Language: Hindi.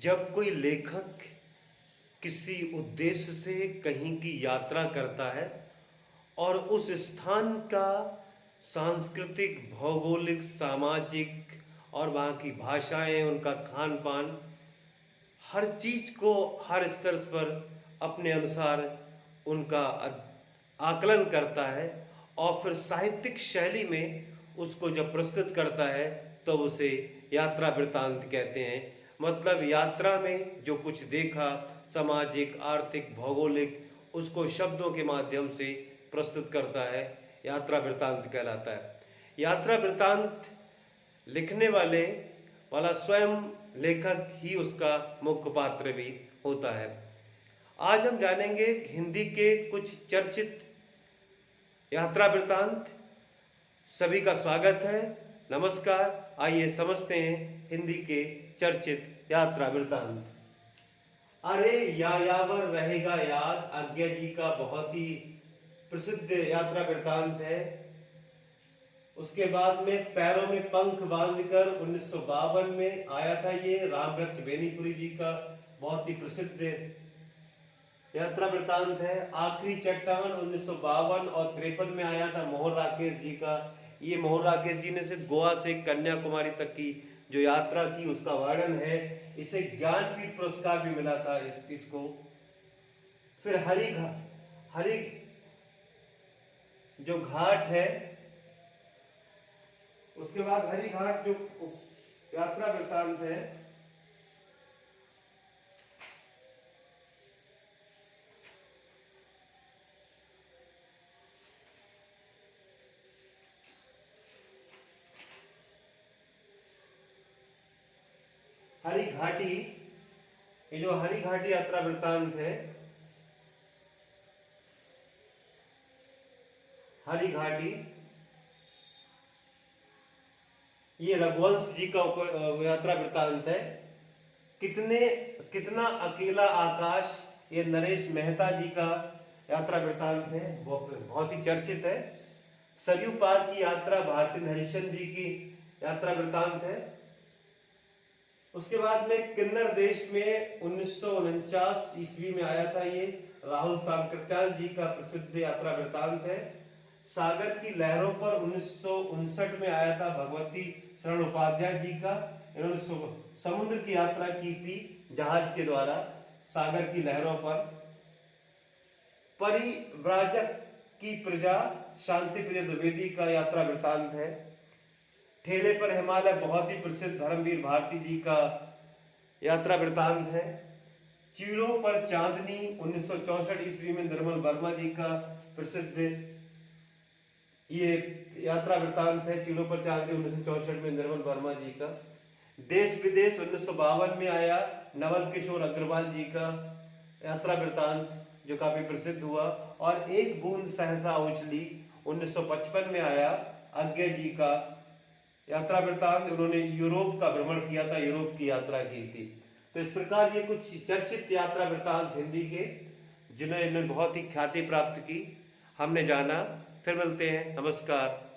जब कोई लेखक किसी उद्देश्य से कहीं की यात्रा करता है और उस स्थान का सांस्कृतिक, भौगोलिक, सामाजिक और वहाँ की भाषाएं, उनका खान पान, हर चीज़ को हर स्तर पर अपने अनुसार उनका आकलन करता है और फिर साहित्यिक शैली में उसको जब प्रस्तुत करता है तो उसे यात्रा वृत्तांत कहते हैं। मतलब यात्रा में जो कुछ देखा, सामाजिक, आर्थिक, भौगोलिक, उसको शब्दों के माध्यम से प्रस्तुत करता है, यात्रा वृत्तांत कहलाता है। यात्रा वृत्तांत लिखने वाला स्वयं लेखक ही उसका मुख्य पात्र भी होता है। आज हम जानेंगे हिंदी के कुछ चर्चित यात्रा वृत्तांत। सभी का स्वागत है, नमस्कार। आइए समझते हैं हिंदी के चर्चित यात्रा वृत्तांत। अरे यायावर रहेगा याद, आज्ञा जी का बहुत ही प्रसिद्ध यात्रा वृत्तांत है। उसके बाद में पैरों में पंख बांधकर 1952 में आया था ये रामवृक्ष बेनीपुरी जी का बहुत ही प्रसिद्ध यात्रा वृत्तांत है। आखिरी चट्टान 1952 और 53 में आया था मोहन राकेश जी का। ये मोहन राकेश जी ने सिर्फ गोवा से कन्याकुमारी तक की जो यात्रा की उसका वर्णन है। इसे ज्ञानपीठ पुरस्कार भी मिला था इसको। फिर हरि जो घाट है, उसके बाद हरि घाट जो यात्रा वृत्तांत है, हरि घाटी, ये जो हरि घाटी यात्रा वृत्तांत है, हरि घाटी, ये रघुवंश जी का यात्रा वृत्तांत है। कितना अकेला आकाश, ये नरेश मेहता जी का यात्रा वृत्तांत है, बहुत ही चर्चित है। सरयू पार की यात्रा भारती हरिश्चंद्र जी की यात्रा वृत्तांत है। उसके बाद में किन्नर देश में 1949 ईस्वी में आया था ये राहुल सांकृत्याल जी का प्रसिद्ध यात्रा वृत्तांत है। सागर की लहरों पर 1959 में आया था भगवती शरण उपाध्याय जी का। इन्होंने समुद्र की यात्रा की थी जहाज के द्वारा सागर की लहरों पर। परिव्राजक की प्रजा शांति प्रिय द्विवेदी का यात्रा वृत्तांत है। ठेले पर हिमालय बहुत ही प्रसिद्ध धर्मवीर भारती जी का यात्रा वृत्तांत है। चीड़ों पर चांदनी 1964 ईस्वी में निर्मल वर्मा जी का प्रसिद्ध ये यात्रा वृत्तांत है। चीड़ों पर चांदनी 1964 में निर्मल वर्मा जी का। देश विदेश 1952 में आया नवल किशोर अग्रवाल जी का यात्रा वृत्तांत जो काफी प्रसिद्ध हुआ। और एक बूंद सहसा उछली 1955 में आया आज्ञा जी का यात्रा वृत्तांत। उन्होंने यूरोप का भ्रमण किया था, यूरोप की यात्रा की थी। तो इस प्रकार ये कुछ चर्चित यात्रा वृत्तांत हिंदी के जिन्हें बहुत ही ख्याति प्राप्त की हमने जाना। फिर मिलते हैं, नमस्कार।